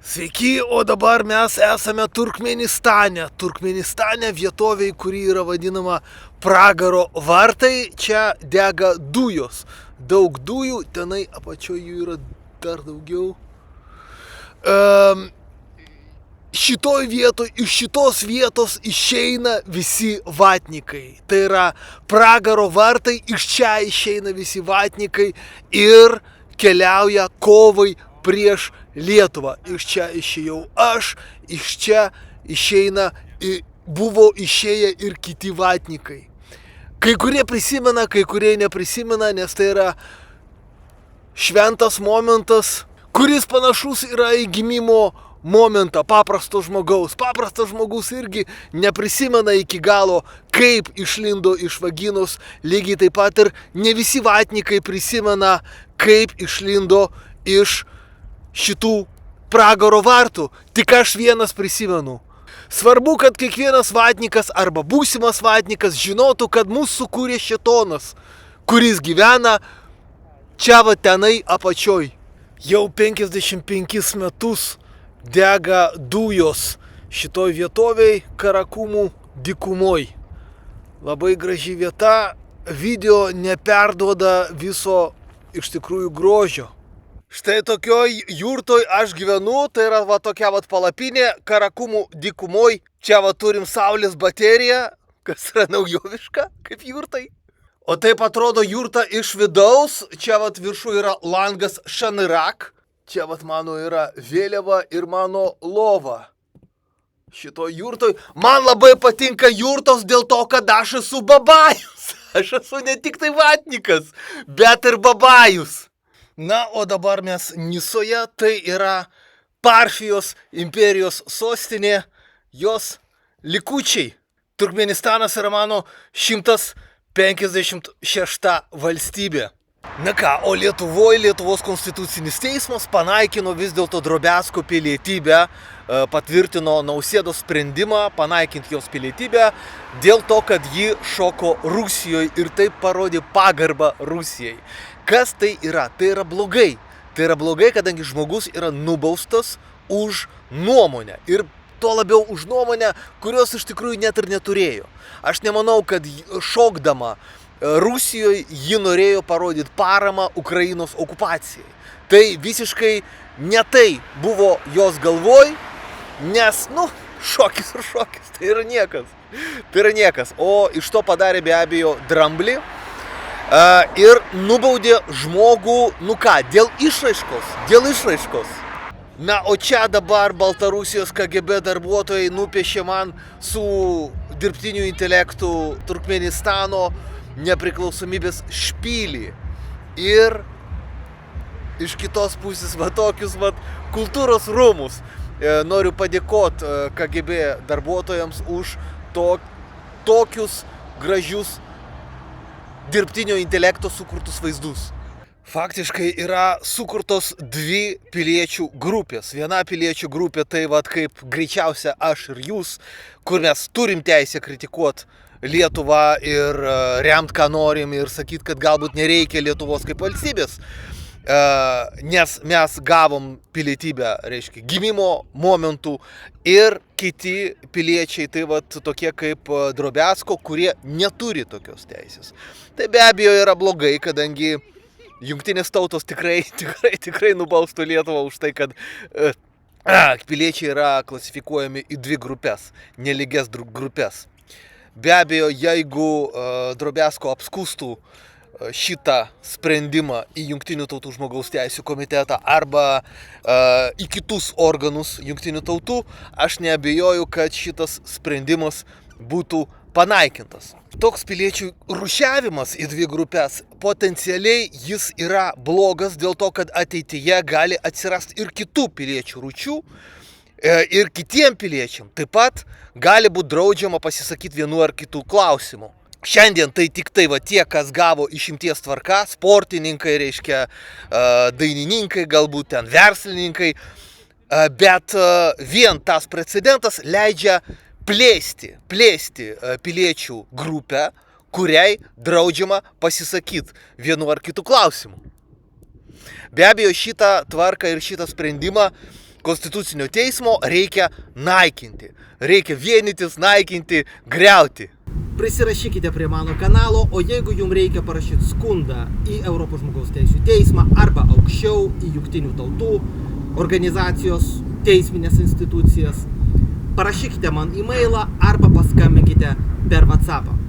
Sveiki, o dabar mes esame Turkmenistane. Turkmenistane vietovėje, kuri yra vadinama Pragaro vartai. Čia dega dujos. Daug dujų, tenai apačioje jų yra dar daugiau. Iš šitos vietos išeina visi vatnikai. Tai yra Pragaro vartai, iš čia išeina visi vatnikai ir keliauja kovai prieš Lietuvą. Iš čia išėjau aš, iš čia buvo išėję ir kiti vatnikai. Kai kurie prisimena, kai kurie neprisimena, nes tai yra šventas momentas, kuris panašus yra į gimimo momentą paprasto žmogaus. Paprastas žmogus irgi neprisimena iki galo, kaip išlindo iš vaginos, lygiai taip pat ir ne visi vatnikai prisimena, kaip išlindo iš šitų Pragaro vartų. Tik aš vienas prisimenu. Svarbu, kad kiekvienas vatnikas arba būsimas vatnikas žinotų, kad mūsų sukūrė šėtonas, kuris gyvena čia va tenai apačioj. Jau 55 metus dega dujos šitoj vietovėj Karakumų dykumoj. Labai graži vieta, video neperduoda viso iš tikrųjų grožio. Štai tokioj jurtoj aš gyvenu, tai yra va tokia va palapinė Karakumų dykumoj. Čia va turim saulės bateriją, kas yra naujoviška kaip jurtai. O taip atrodo jurta iš vidaus. Čia va viršų yra langas Šanirak. Čia va mano yra vėliava ir mano lova. Šito jurtoj. Man labai patinka jurtos dėl to, kad aš esu babajus. Aš esu ne tik tai vatnikas, bet ir babajus. Na, o dabar mes Nisoje, tai yra Parfijos imperijos sostinė, jos likučiai. Turkmenistanas yra mano 156 valstybė. Na ką, o Lietuvos konstitucinis teismas panaikino vis dėlto Drobiazko pilietybę, patvirtino Nausėdos sprendimą panaikinti jos pilietybę dėl to, kad ji šoko Rusijoje ir taip parodė pagarbą Rusijai. Kas tai yra? Tai yra blogai. Tai yra blogai, kadangi žmogus yra nubaustas už nuomonę. Ir tuo labiau už nuomonę, kurios iš tikrųjų net ir neturėjo. Aš nemanau, kad šokdama Rusijoje ji norėjo parodyti paramą Ukrainos okupacijai. Tai visiškai ne tai buvo jos galvoj, nes, šokis ir šokis, tai yra niekas. Tai yra niekas. O iš to padarė be abejo dramblį. Ir nubaudė žmogų, dėl išraiškos. Na, o čia dabar Baltarusijos KGB darbuotojai nupiešė man su dirbtiniu intelektu Turkmenistano nepriklausomybės špylį. Ir iš kitos pusės tokius kultūros rūmus. Noriu padėkoti KGB darbuotojams už tokius gražius dirbtinio intelekto sukurtus vaizdus. Faktiškai yra sukurtos dvi piliečių grupės. Viena piliečių grupė tai kaip greičiausia aš ir jūs, kur mes turim teisę kritikuoti Lietuvą ir remt ką norim ir sakyti, kad galbūt nereikia Lietuvos kaip valstybės, nes mes gavom pilietybę, reiškia, gimimo momentų, ir kiti piliečiai, tai tokie kaip Drobiazko, kurie neturi tokios teisės. Tai be abejo yra blogai, kadangi jungtinės tautos tikrai nubaustų Lietuvą už tai, kad piliečiai yra klasifikuojami į dvi grupės, nelygias grupės. Be abejo, jeigu Drobiazko apskųstų šitą sprendimą į Jungtinių tautų žmogaus teisių komitetą arba į kitus organus Jungtinių tautų, aš neabejoju, kad šitas sprendimas būtų panaikintas. Toks piliečių rūšiavimas į dvi grupės potencialiai jis yra blogas dėl to, kad ateityje gali atsirasti ir kitų piliečių rūšių ir kitiem piliečiam. Taip pat gali būti draudžiama pasisakyti vienu ar kitų klausimų. Šiandien tai tik tai tie, kas gavo išimties tvarka, sportininkai, reiškia dainininkai, galbūt ten verslininkai, bet vien tas precedentas leidžia plėsti piliečių grupę, kuriai draudžiama pasisakyti vienu ar kitų klausimų. Be abejo, šitą tvarką ir šitą sprendimą Konstitucinio teismo reikia naikinti. Reikia vienytis, naikinti, griauti. Prisirašykite prie mano kanalo, o jeigu jums reikia parašyti skundą į Europos žmogaus teisų teismą arba aukščiau į Jungtinių tautų organizacijos teisminės institucijas, parašykite man e-mailą arba paskambinkite per WhatsAppą.